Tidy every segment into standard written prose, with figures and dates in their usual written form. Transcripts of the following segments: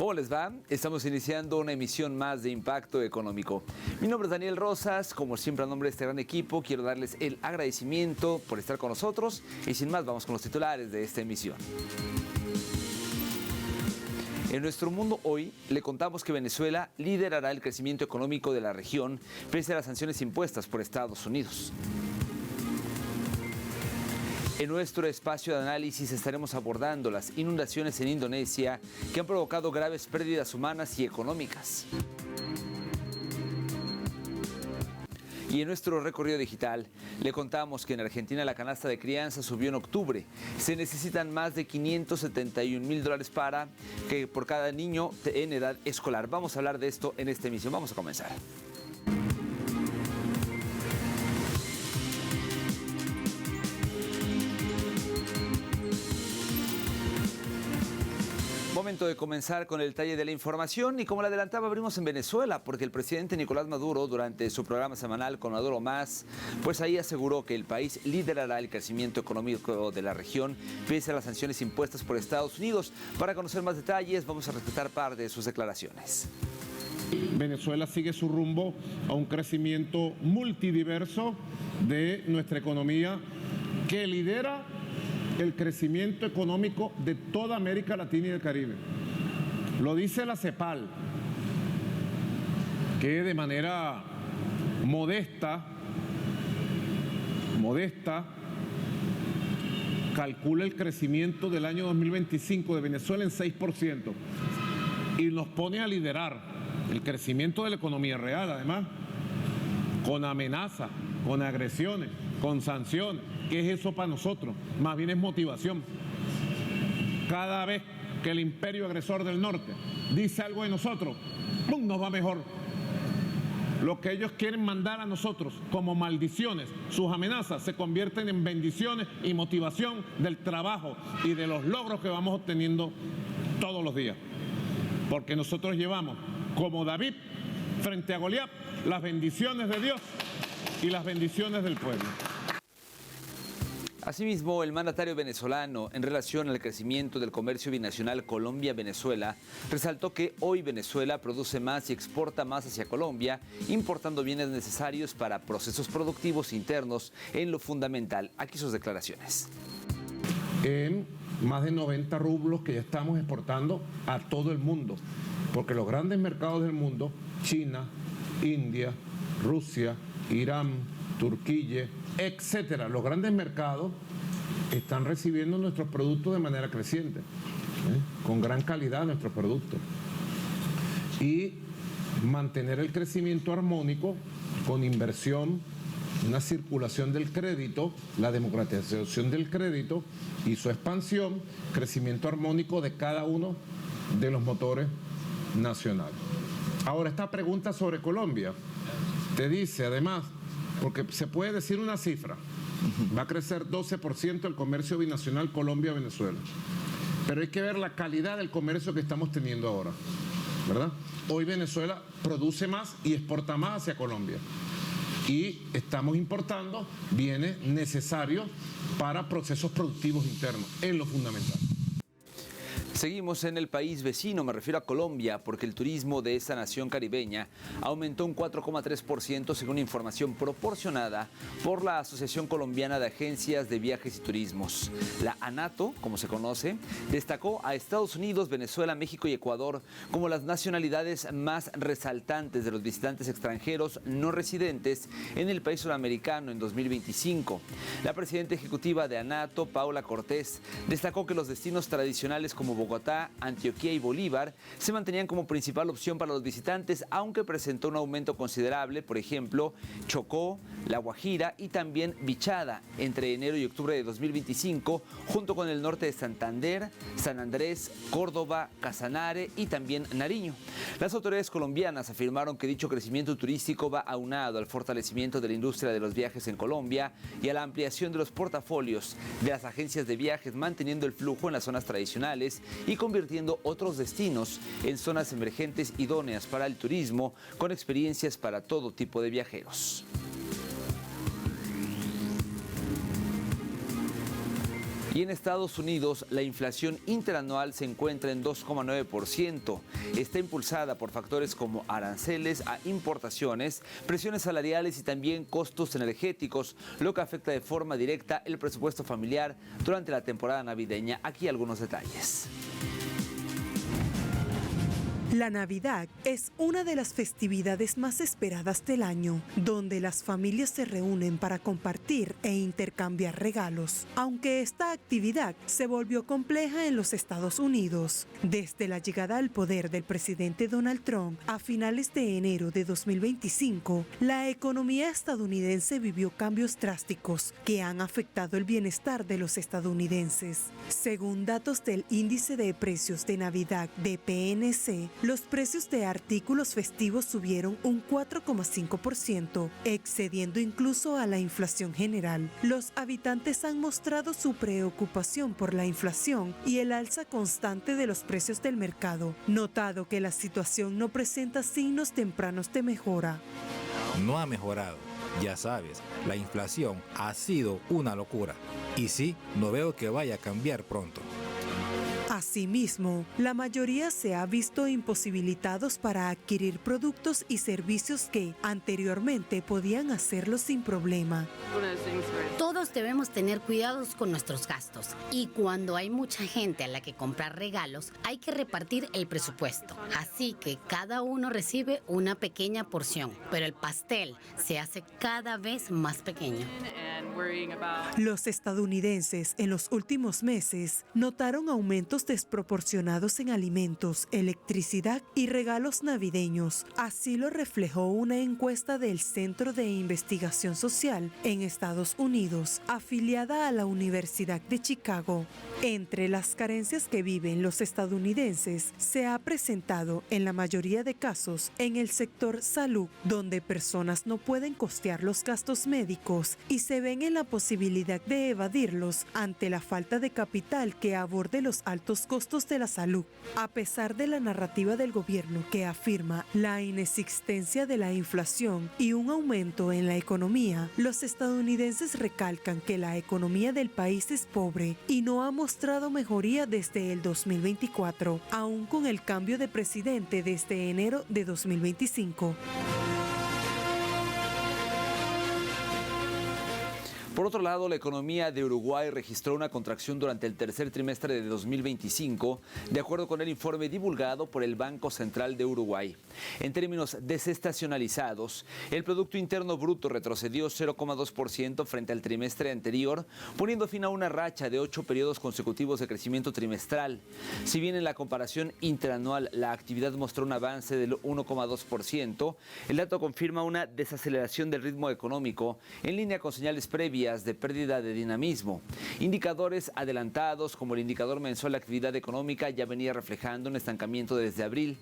¿Cómo les va? Estamos iniciando una emisión más de Impacto Económico. Mi nombre es Daniel Rosas, como siempre a nombre de este gran equipo quiero darles el agradecimiento por estar con nosotros y sin más vamos con los titulares de esta emisión. En nuestro mundo hoy le contamos que Venezuela liderará el crecimiento económico de la región pese a las sanciones impuestas por Estados Unidos. En nuestro espacio de análisis estaremos abordando las inundaciones en Indonesia que han provocado graves pérdidas humanas y económicas. Y en nuestro recorrido digital le contamos que en Argentina la canasta de crianza subió en octubre. Se necesitan más de $571,000 para que por cada niño en edad escolar. Vamos a hablar de esto en esta emisión. Vamos a comenzar. Momento de comenzar con el detalle de la información y como le adelantaba abrimos en Venezuela porque el presidente Nicolás Maduro durante su programa semanal con Maduro Más pues ahí aseguró que el país liderará el crecimiento económico de la región pese a las sanciones impuestas por Estados Unidos. Para conocer más detalles vamos a respetar parte de sus declaraciones. Venezuela sigue su rumbo a un crecimiento multidiverso de nuestra economía que lidera el crecimiento económico de toda América Latina y el Caribe. Lo dice la CEPAL, que de manera modesta, calcula el crecimiento del año 2025 de Venezuela en 6% y nos pone a liderar el crecimiento de la economía real, además, con amenazas, con agresiones, con sanciones. ¿Qué es eso para nosotros? Más bien es motivación. Cada vez que el imperio agresor del norte dice algo de nosotros, ¡pum!, nos va mejor. Lo que ellos quieren mandar a nosotros como maldiciones, sus amenazas se convierten en bendiciones y motivación del trabajo y de los logros que vamos obteniendo todos los días. Porque nosotros llevamos, como David, frente a Goliat, las bendiciones de Dios y las bendiciones del pueblo. Asimismo, el mandatario venezolano, en relación al crecimiento del comercio binacional Colombia-Venezuela, resaltó que hoy Venezuela produce más y exporta más hacia Colombia, importando bienes necesarios para procesos productivos internos en lo fundamental. Aquí sus declaraciones. En más de 90 rublos que ya estamos exportando a todo el mundo, porque los grandes mercados del mundo, China, India, Rusia, Irán, Turquía, etcétera, los grandes mercados están recibiendo nuestros productos de manera creciente, con gran calidad nuestros productos. Y mantener el crecimiento armónico con inversión, una circulación del crédito, la democratización del crédito y su expansión, crecimiento armónico de cada uno de los motores nacionales. Ahora, esta pregunta sobre Colombia te dice además, porque se puede decir una cifra, va a crecer 12% el comercio binacional Colombia-Venezuela, pero hay que ver la calidad del comercio que estamos teniendo ahora, ¿verdad? Hoy Venezuela produce más y exporta más hacia Colombia y estamos importando bienes necesarios para procesos productivos internos, en lo fundamental. Seguimos en el país vecino, me refiero a Colombia, porque el turismo de esta nación caribeña aumentó un 4,3% según información proporcionada por la Asociación Colombiana de Agencias de Viajes y Turismos. La ANATO, como se conoce, destacó a Estados Unidos, Venezuela, México y Ecuador como las nacionalidades más resaltantes de los visitantes extranjeros no residentes en el país sudamericano en 2025. La presidenta ejecutiva de ANATO, Paula Cortés, destacó que los destinos tradicionales como Bogotá, Antioquia y Bolívar se mantenían como principal opción para los visitantes, aunque presentó un aumento considerable, por ejemplo, Chocó, La Guajira y también Vichada entre enero y octubre de 2025, junto con el norte de Santander, San Andrés, Córdoba, Casanare y también Nariño. Las autoridades colombianas afirmaron que dicho crecimiento turístico va aunado al fortalecimiento de la industria de los viajes en Colombia y a la ampliación de los portafolios de las agencias de viajes, manteniendo el flujo en las zonas tradicionales y convirtiendo otros destinos en zonas emergentes idóneas para el turismo, con experiencias para todo tipo de viajeros. Y en Estados Unidos, la inflación interanual se encuentra en 2,9%. Está impulsada por factores como aranceles a importaciones, presiones salariales y también costos energéticos, lo que afecta de forma directa el presupuesto familiar durante la temporada navideña. Aquí algunos detalles. La Navidad es una de las festividades más esperadas del año, donde las familias se reúnen para compartir e intercambiar regalos, aunque esta actividad se volvió compleja en los Estados Unidos. Desde la llegada al poder del presidente Donald Trump a finales de enero de 2025, la economía estadounidense vivió cambios drásticos que han afectado el bienestar de los estadounidenses. Según datos del Índice de Precios de Navidad de PNC, los precios de artículos festivos subieron un 4,5%, excediendo incluso a la inflación general. Los habitantes han mostrado su preocupación por la inflación y el alza constante de los precios del mercado, notado que la situación no presenta signos tempranos de mejora. No ha mejorado. Ya sabes, la inflación ha sido una locura. Y sí, no veo que vaya a cambiar pronto. Asimismo, la mayoría se ha visto imposibilitados para adquirir productos y servicios que anteriormente podían hacerlo sin problema. Todos debemos tener cuidados con nuestros gastos y cuando hay mucha gente a la que comprar regalos, hay que repartir el presupuesto. Así que cada uno recibe una pequeña porción, pero el pastel se hace cada vez más pequeño. Los estadounidenses en los últimos meses notaron aumentos desproporcionados en alimentos, electricidad y regalos navideños. Así lo reflejó una encuesta del Centro de Investigación Social en Estados Unidos, afiliada a la Universidad de Chicago. Entre las carencias que viven los estadounidenses, se ha presentado en la mayoría de casos en el sector salud, donde personas no pueden costear los gastos médicos y se ven en la posibilidad de evadirlos ante la falta de capital que aborde los altos costos de la salud. A pesar de la narrativa del gobierno que afirma la inexistencia de la inflación y un aumento en la economía, los estadounidenses recalcan que la economía del país es pobre y no ha mostrado mejoría desde el 2024, aún con el cambio de presidente desde enero de 2025. Por otro lado, la economía de Uruguay registró una contracción durante el tercer trimestre de 2025, de acuerdo con el informe divulgado por el Banco Central de Uruguay. En términos desestacionalizados, el Producto Interno Bruto retrocedió 0,2% frente al trimestre anterior, poniendo fin a una racha de 8 periodos consecutivos de crecimiento trimestral. Si bien en la comparación interanual la actividad mostró un avance del 1,2%, el dato confirma una desaceleración del ritmo económico en línea con señales previas de pérdida de dinamismo. Indicadores adelantados como el indicador mensual de actividad económica ya venía reflejando un estancamiento desde abril.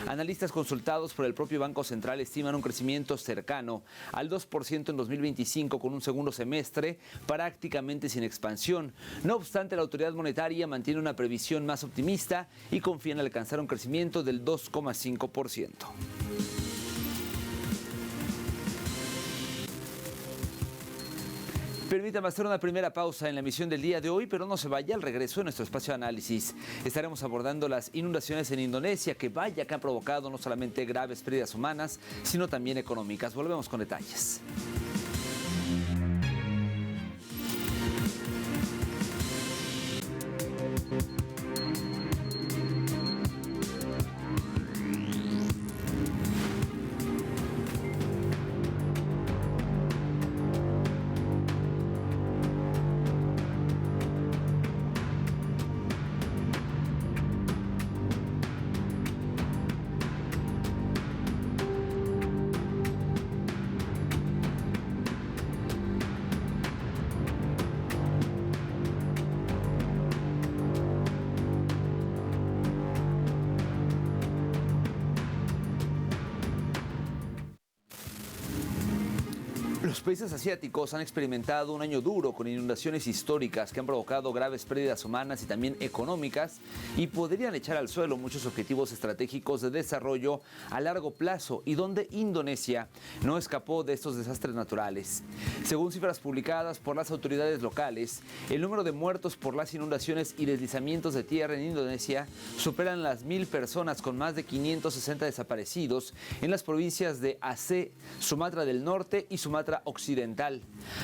Analistas consultados por el propio Banco Central estiman un crecimiento cercano al 2% en 2025 con un segundo semestre prácticamente sin expansión. No obstante, la autoridad monetaria mantiene una previsión más optimista y confía en alcanzar un crecimiento del 2,5%. Permítame hacer una primera pausa en la emisión del día de hoy, pero no se vaya. Al regreso de nuestro espacio de análisis estaremos abordando las inundaciones en Indonesia que han provocado no solamente graves pérdidas humanas, sino también económicas. Volvemos con detalles. Los países asiáticos han experimentado un año duro con inundaciones históricas que han provocado graves pérdidas humanas y también económicas y podrían echar al suelo muchos objetivos estratégicos de desarrollo a largo plazo y donde Indonesia no escapó de estos desastres naturales. Según cifras publicadas por las autoridades locales, el número de muertos por las inundaciones y deslizamientos de tierra en Indonesia superan las 1.000 personas con más de 560 desaparecidos en las provincias de Aceh, Sumatra del Norte y Sumatra Occidental.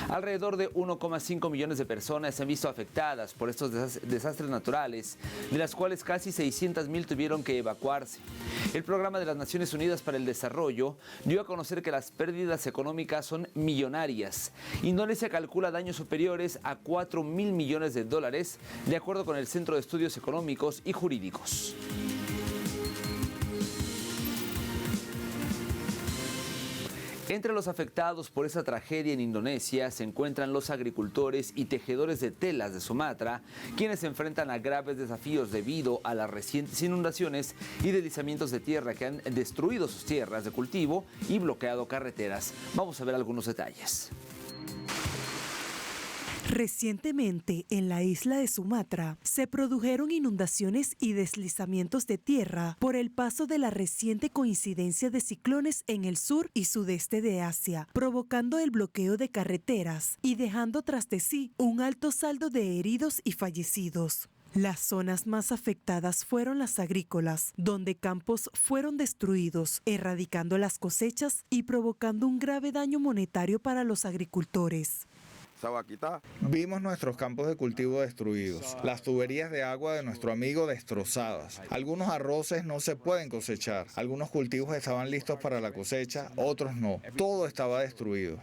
Alrededor de 1,5 millones de personas se han visto afectadas por estos desastres naturales, de las cuales casi 600.000 tuvieron que evacuarse. El Programa de las Naciones Unidas para el Desarrollo dio a conocer que las pérdidas económicas son millonarias. Indonesia calcula daños superiores a 4.000 millones de dólares, de acuerdo con el Centro de Estudios Económicos y Jurídicos. Entre los afectados por esa tragedia en Indonesia se encuentran los agricultores y tejedores de telas de Sumatra, quienes se enfrentan a graves desafíos debido a las recientes inundaciones y deslizamientos de tierra que han destruido sus tierras de cultivo y bloqueado carreteras. Vamos a ver algunos detalles. Recientemente, en la isla de Sumatra, se produjeron inundaciones y deslizamientos de tierra por el paso de la reciente coincidencia de ciclones en el sur y sudeste de Asia, provocando el bloqueo de carreteras y dejando tras de sí un alto saldo de heridos y fallecidos. Las zonas más afectadas fueron las agrícolas, donde campos fueron destruidos, erradicando las cosechas y provocando un grave daño monetario para los agricultores. Vimos nuestros campos de cultivo destruidos, las tuberías de agua de nuestro amigo destrozadas. Algunos arroces no se pueden cosechar, algunos cultivos estaban listos para la cosecha, otros no. Todo estaba destruido.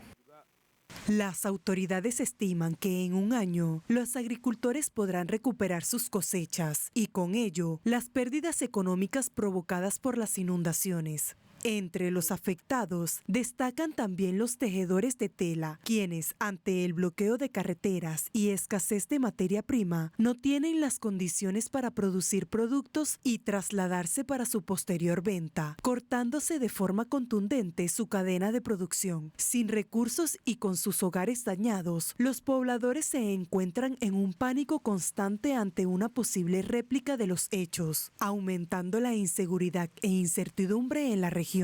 Las autoridades estiman que en un año los agricultores podrán recuperar sus cosechas y con ello las pérdidas económicas provocadas por las inundaciones. Entre los afectados destacan también los tejedores de tela, quienes, ante el bloqueo de carreteras y escasez de materia prima, no tienen las condiciones para producir productos y trasladarse para su posterior venta, cortándose de forma contundente su cadena de producción. Sin recursos y con sus hogares dañados, los pobladores se encuentran en un pánico constante ante una posible réplica de los hechos, aumentando la inseguridad e incertidumbre en la región.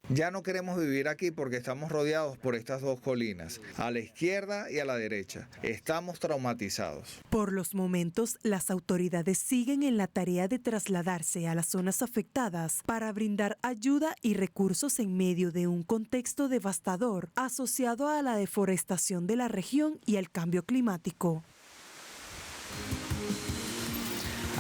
Ya no queremos vivir aquí porque estamos rodeados por estas dos colinas, a la izquierda y a la derecha. Estamos traumatizados. Por los momentos, las autoridades siguen en la tarea de trasladarse a las zonas afectadas para brindar ayuda y recursos en medio de un contexto devastador asociado a la deforestación de la región y al cambio climático.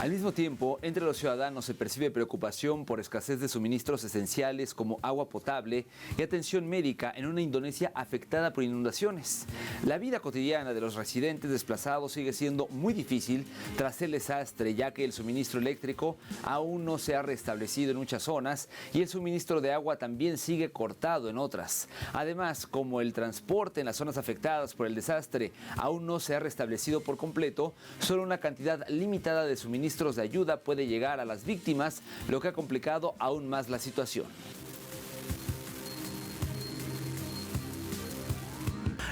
Al mismo tiempo, entre los ciudadanos se percibe preocupación por escasez de suministros esenciales como agua potable y atención médica en una Indonesia afectada por inundaciones. La vida cotidiana de los residentes desplazados sigue siendo muy difícil tras el desastre, ya que el suministro eléctrico aún no se ha restablecido en muchas zonas y el suministro de agua también sigue cortado en otras. Además, como el transporte en las zonas afectadas por el desastre aún no se ha restablecido por completo, solo una cantidad limitada de suministros de ayuda puede llegar a las víctimas, lo que ha complicado aún más la situación.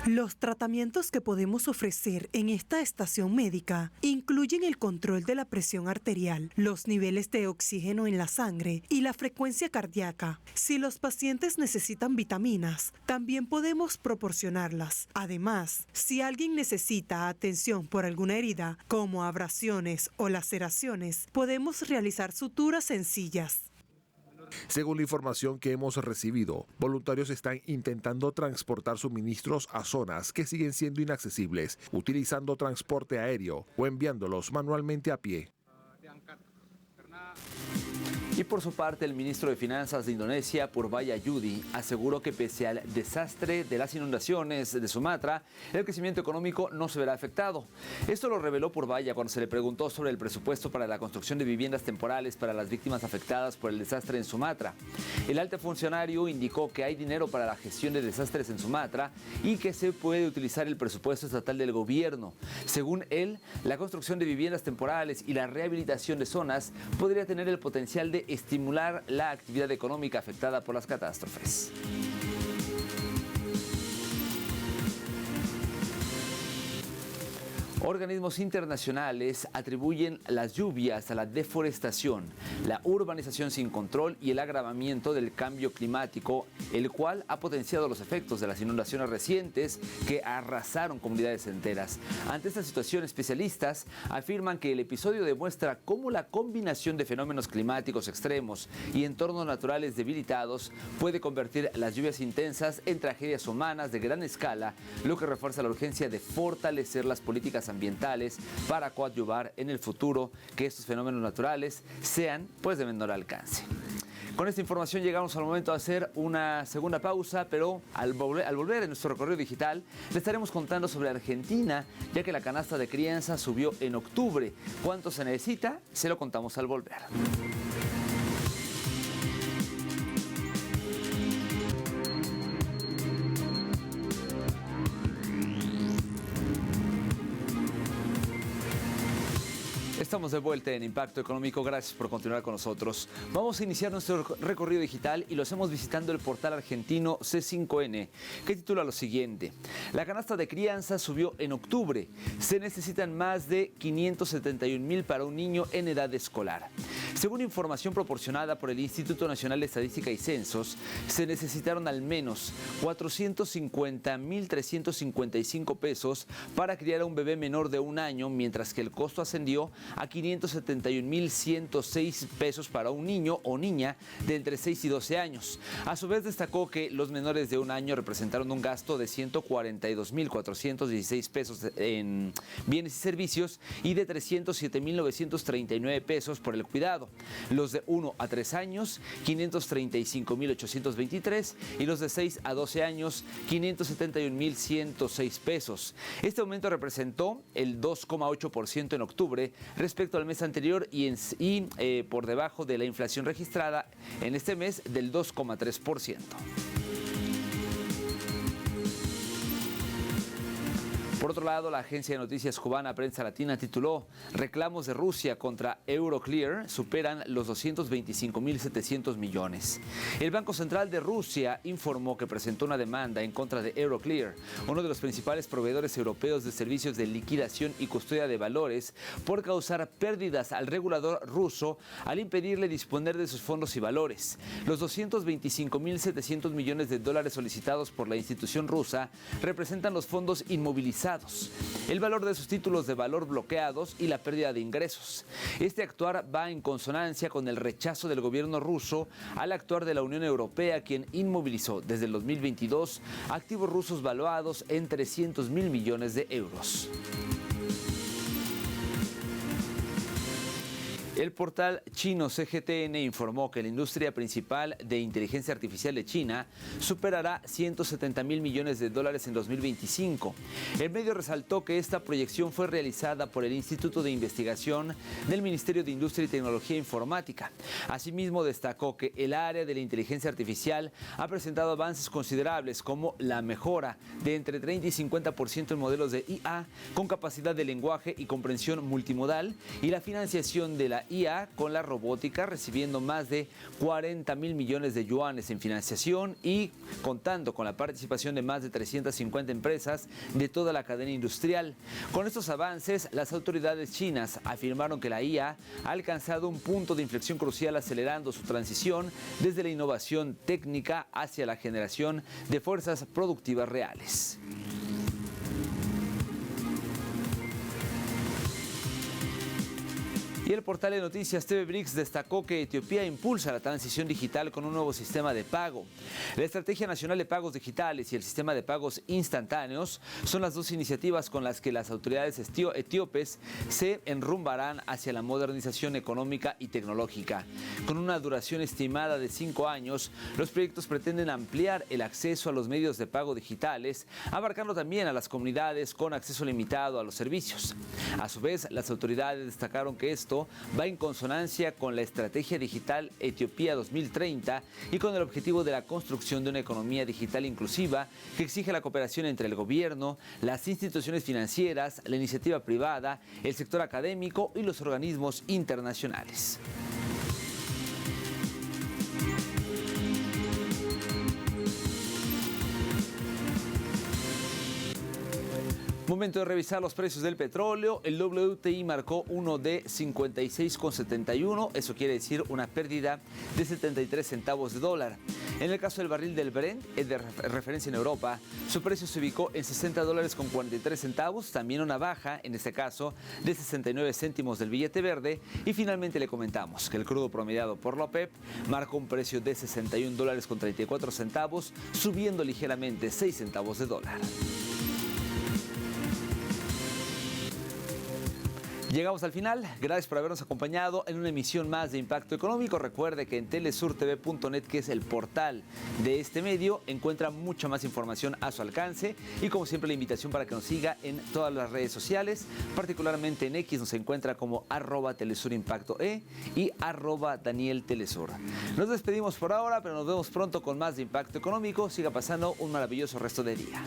Los tratamientos que podemos ofrecer en esta estación médica incluyen el control de la presión arterial, los niveles de oxígeno en la sangre y la frecuencia cardíaca. Si los pacientes necesitan vitaminas, también podemos proporcionarlas. Además, si alguien necesita atención por alguna herida, como abrasiones o laceraciones, podemos realizar suturas sencillas. Según la información que hemos recibido, voluntarios están intentando transportar suministros a zonas que siguen siendo inaccesibles, utilizando transporte aéreo o enviándolos manualmente a pie. Y por su parte, el ministro de Finanzas de Indonesia, Purbaya Yudi, aseguró que pese al desastre de las inundaciones de Sumatra, el crecimiento económico no se verá afectado. Esto lo reveló Purbaya cuando se le preguntó sobre el presupuesto para la construcción de viviendas temporales para las víctimas afectadas por el desastre en Sumatra. El alto funcionario indicó que hay dinero para la gestión de desastres en Sumatra y que se puede utilizar el presupuesto estatal del gobierno. Según él, la construcción de viviendas temporales y la rehabilitación de zonas podría tener el potencial de estimular la actividad económica afectada por las catástrofes. Organismos internacionales atribuyen las lluvias a la deforestación, la urbanización sin control y el agravamiento del cambio climático, el cual ha potenciado los efectos de las inundaciones recientes que arrasaron comunidades enteras. Ante esta situación, especialistas afirman que el episodio demuestra cómo la combinación de fenómenos climáticos extremos y entornos naturales debilitados puede convertir las lluvias intensas en tragedias humanas de gran escala, lo que refuerza la urgencia de fortalecer las políticas ambientales para coadyuvar en el futuro que estos fenómenos naturales sean de menor alcance. Con esta información llegamos al momento de hacer una segunda pausa, pero al volver en nuestro recorrido digital le estaremos contando sobre Argentina, ya que la canasta de crianza subió en octubre. ¿Cuánto se necesita? Se lo contamos al volver. Estamos de vuelta en Impacto Económico, gracias por continuar con nosotros. Vamos a iniciar nuestro recorrido digital y lo hacemos visitando el portal argentino C5N, que titula lo siguiente: la canasta de crianza subió en octubre, se necesitan más de 571.000 para un niño en edad escolar. Según información proporcionada por el Instituto Nacional de Estadística y Censos, se necesitaron al menos 450.355 pesos para criar a un bebé menor de un año, mientras que el costo ascendió a 571.106 pesos para un niño o niña de entre 6 y 12 años. A su vez, destacó que los menores de un año representaron un gasto de 142.416 pesos en bienes y servicios y de 307.939 pesos por el cuidado. Los de 1 a 3 años, 535.823 y los de 6 a 12 años, 571.106 pesos. Este aumento representó el 2,8% en octubre respecto al mes anterior y por debajo de la inflación registrada en este mes del 2,3%. Por otro lado, la agencia de noticias cubana Prensa Latina tituló: reclamos de Rusia contra Euroclear superan los 225.700 millones. El Banco Central de Rusia informó que presentó una demanda en contra de Euroclear, uno de los principales proveedores europeos de servicios de liquidación y custodia de valores, por causar pérdidas al regulador ruso al impedirle disponer de sus fondos y valores. Los 225.700 millones de dólares solicitados por la institución rusa representan los fondos inmovilizados, el valor de sus títulos de valor bloqueados y la pérdida de ingresos. Este actuar va en consonancia con el rechazo del gobierno ruso al actuar de la Unión Europea, quien inmovilizó desde el 2022 activos rusos valuados en 300.000 millones de euros. El portal chino CGTN informó que la industria principal de inteligencia artificial de China superará 170.000 millones de dólares en 2025. El medio resaltó que esta proyección fue realizada por el Instituto de Investigación del Ministerio de Industria y Tecnología Informática. Asimismo, destacó que el área de la inteligencia artificial ha presentado avances considerables, como la mejora de entre 30 y 50% en modelos de IA con capacidad de lenguaje y comprensión multimodal, y la financiación de la IA con la robótica, recibiendo más de 40.000 millones de yuanes en financiación y contando con la participación de más de 350 empresas de toda la cadena industrial. Con estos avances, las autoridades chinas afirmaron que la IA ha alcanzado un punto de inflexión crucial, acelerando su transición desde la innovación técnica hacia la generación de fuerzas productivas reales. Y el portal de noticias TV Bricks destacó que Etiopía impulsa la transición digital con un nuevo sistema de pago. La Estrategia Nacional de Pagos Digitales y el Sistema de Pagos Instantáneos son las dos iniciativas con las que las autoridades etíopes se enrumbarán hacia la modernización económica y tecnológica. Con una duración estimada de 5 años, los proyectos pretenden ampliar el acceso a los medios de pago digitales, abarcando también a las comunidades con acceso limitado a los servicios. A su vez, las autoridades destacaron que esto va en consonancia con la Estrategia Digital Etiopía 2030 y con el objetivo de la construcción de una economía digital inclusiva que exige la cooperación entre el gobierno, las instituciones financieras, la iniciativa privada, el sector académico y los organismos internacionales. Momento de revisar los precios del petróleo. El WTI marcó uno de 56,71. Eso quiere decir una pérdida de 73 centavos de dólar. En el caso del barril del Brent, de referencia en Europa, su precio se ubicó en $60.43, también una baja, en este caso, de 69 céntimos del billete verde. Y finalmente le comentamos que el crudo promediado por la OPEP marcó un precio de $61.34, subiendo ligeramente 6 centavos de dólar. Llegamos al final. Gracias por habernos acompañado en una emisión más de Impacto Económico. Recuerde que en telesurtv.net, que es el portal de este medio, encuentra mucha más información a su alcance. Y como siempre, la invitación para que nos siga en todas las redes sociales, particularmente en X nos encuentra como @telesurimpactoe y @DanielTelesur. Nos despedimos por ahora, pero nos vemos pronto con más de Impacto Económico. Siga pasando un maravilloso resto de día.